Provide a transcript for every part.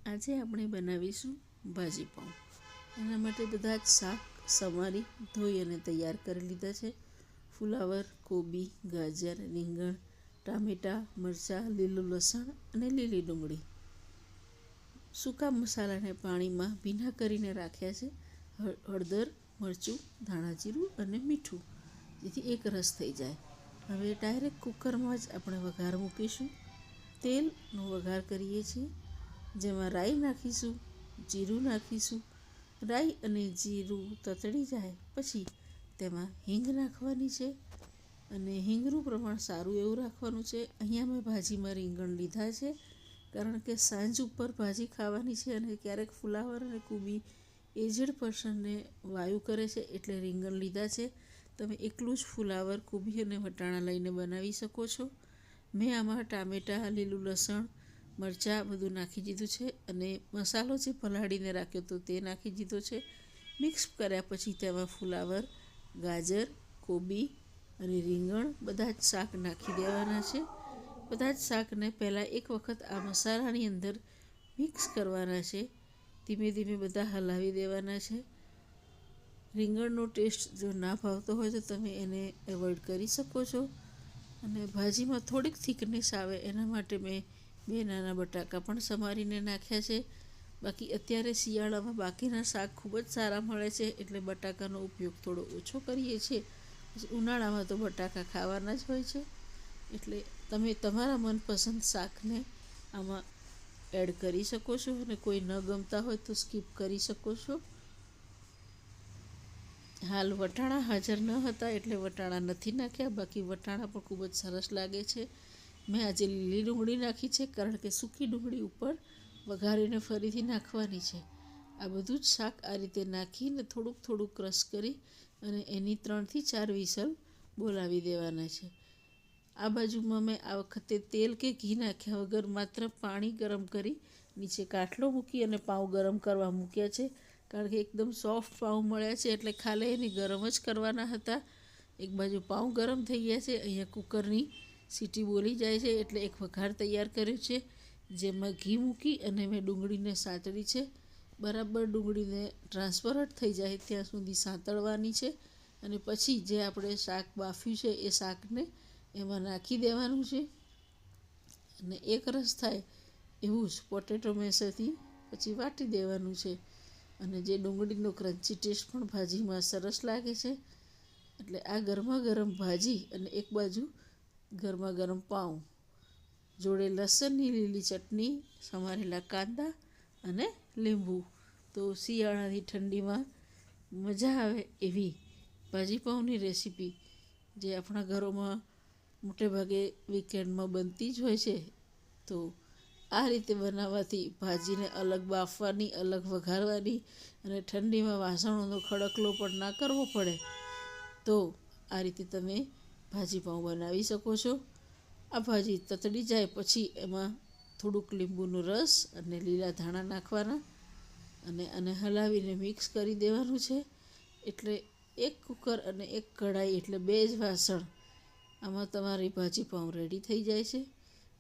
આજે આપણે બનાવીશું ભાજી પાઉં. એના માટે બધા જ શાક સમારી ધોઈ અને તૈયાર કરી લીધા છે. ફુલાવર, કોબી, ગાજર, રીંગણ, ટામેટાં, મરચાં, લીલું લસણ અને લીલી ડુંગળી. સૂકા મસાલાને પાણીમાં ભીના કરીને રાખ્યા છે. હળદર, મરચું, ધાણા જીરું અને મીઠું, જેથી એક રસ થઈ જાય. હવે ડાયરેક્ટ કુકરમાં જ આપણે વઘાર મૂકીશું. તેલનો વઘાર કરીએ છીએ, જેમાં રાઈ નાખીશું, જીરું નાખીશું. રાઈ અને જીરું તતડી જાય પછી તેમાં હિંગ નાખવાની છે અને હિંગનું પ્રમાણ સારું એવું રાખવાનું છે. અહીંયા મેં ભાજીમાં રીંગણ લીધા છે, કારણ કે સાંજ ઉપર ભાજી ખાવાની છે અને ક્યારેક ફુલાવર અને કોબી એજડ પર્સનને વાયુ કરે છે, એટલે રીંગણ લીધા છે. તમે એકલું જ ફુલાવર, કોબી અને વટાણા લઈને બનાવી શકો છો. મેં આમાં ટામેટાં, લીલું લસણ, મરચાં બધું નાખી દીધું છે અને મસાલો જે પલાળીને રાખ્યો હતો તે નાખી દીધો છે. મિક્સ કર્યા પછી તેમાં ફુલાવર, ગાજર, કોબી અને રીંગણ બધા જ શાક નાખી દેવાના છે. બધા જ શાકને પહેલાં એક વખત આ મસાલાની અંદર મિક્સ કરવાના છે. ધીમે ધીમે બધા હલાવી દેવાના છે. રીંગણનો ટેસ્ટ જો ના ભાવતો હોય તો તમે એને એવોઈડ કરી શકો છો. અને ભાજીમાં થોડીક થિકનેસ આવે એના માટે મેં 2 નાના બટાકા પણ સમારીને નાખ્યા છે. બાકી અત્યારે શિયાળામાં બાકીના શાક ખૂબ જ સારા મળે છે, એટલે બટાકાનો ઉપયોગ થોડો ઓછો કરીએ છીએ. ઉનાળામાં તો બટાકા ખાવાના જ હોય છે, એટલે તમે તમારા મનપસંદ શાકને આમાં એડ કરી શકો છો અને કોઈ ન ગમતા હોય તો સ્કીપ કરી શકો છો. હાલ વટાણા હાજર ન હતા એટલે વટાણા નથી નાખ્યા, બાકી વટાણા પણ ખૂબ જ સરસ લાગે છે. મેં આજે લીલી ડુંગળી નાખી છે, કારણ કે સૂકી ડુંગળી ઉપર વઘારીને ફરીથી નાખવાની છે. આ બધું જ શાક આ રીતે નાખીને થોડુંક થોડુંક ક્રશ કરી અને એની 3 થી 4 વિસલ બોલાવી દેવાના છે. આ બાજુમાં મેં આ વખતે તેલ કે ઘી નાખ્યા વગર માત્ર પાણી ગરમ કરી નીચે કાટલો મૂકી અને પાઉં ગરમ કરવા મૂક્યા છે, કારણ કે એકદમ સોફ્ટ પાઉં મળ્યા છે, એટલે ખાલી એને ગરમ જ કરવાના હતા. એક બાજુ પાઉં ગરમ થઈ ગયા છે, અહીંયા કુકરની સીટી બોલી જાય છે, એટલે એક વઘાર તૈયાર કર્યો છે, જેમાં ઘી મૂકી અને મેં ડુંગળીને સાંતળી છે. બરાબર ડુંગળીને ટ્રાન્સપરન્ટ થઈ જાય ત્યાં સુધી સાંતળવાની છે અને પછી જે આપણે શાક બાફ્યું છે એ શાકને એમાં નાખી દેવાનું છે અને એક રસ થાય એવું જ પોટેટો મેશરથી પછી વાટી દેવાનું છે. અને જે ડુંગળીનો ક્રન્ચી ટેસ્ટ પણ ભાજીમાં સરસ લાગે છે. એટલે આ ગરમા ગરમ ભાજી અને એક બાજુ ગરમા ગરમ પાઉં, જોડે લસણની લીલી ચટણી, સમારેલા કાંદા અને લીંબુ. તો શિયાળાની ઠંડીમાં મજા આવે એવી ભાજી પાઉંની રેસીપી, જે આપણા ઘરોમાં મોટે ભાગે વીકેન્ડમાં બનતી જ હોય છે. તો આ રીતે બનાવવાથી ભાજીને અલગ બાફવાની, અલગ વઘારવાની અને ઠંડીમાં વાસણોનો ખડકલો પણ ના કરવો પડે. તો આ રીતે તમે ભાજી પાઉં બનાવી શકો છો. આ ભાજી તતડી જાય પછી એમાં થોડુંક લીંબુનો રસ અને લીલા ધાણા નાખવાના અને આને હલાવીને મિક્સ કરી દેવાનું છે. એટલે એક કુકર અને એક કઢાઈ, એટલે 2 જ વાસણ, આમાં તમારી ભાજી પાઉં રેડી થઈ જાય છે.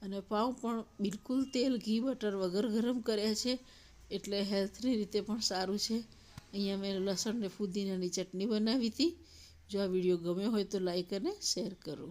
અને પાઉં પણ બિલકુલ તેલ, ઘી, બટર વગર ગરમ કર્યા છે, એટલે હેલ્થની રીતે પણ સારું છે. અહીંયા મેં લસણ ને ફુદીનાની ચટણી બનાવી હતી. જો આ વિડીયો ગમ્યો હોય તો લાઈક અને શેર કરો.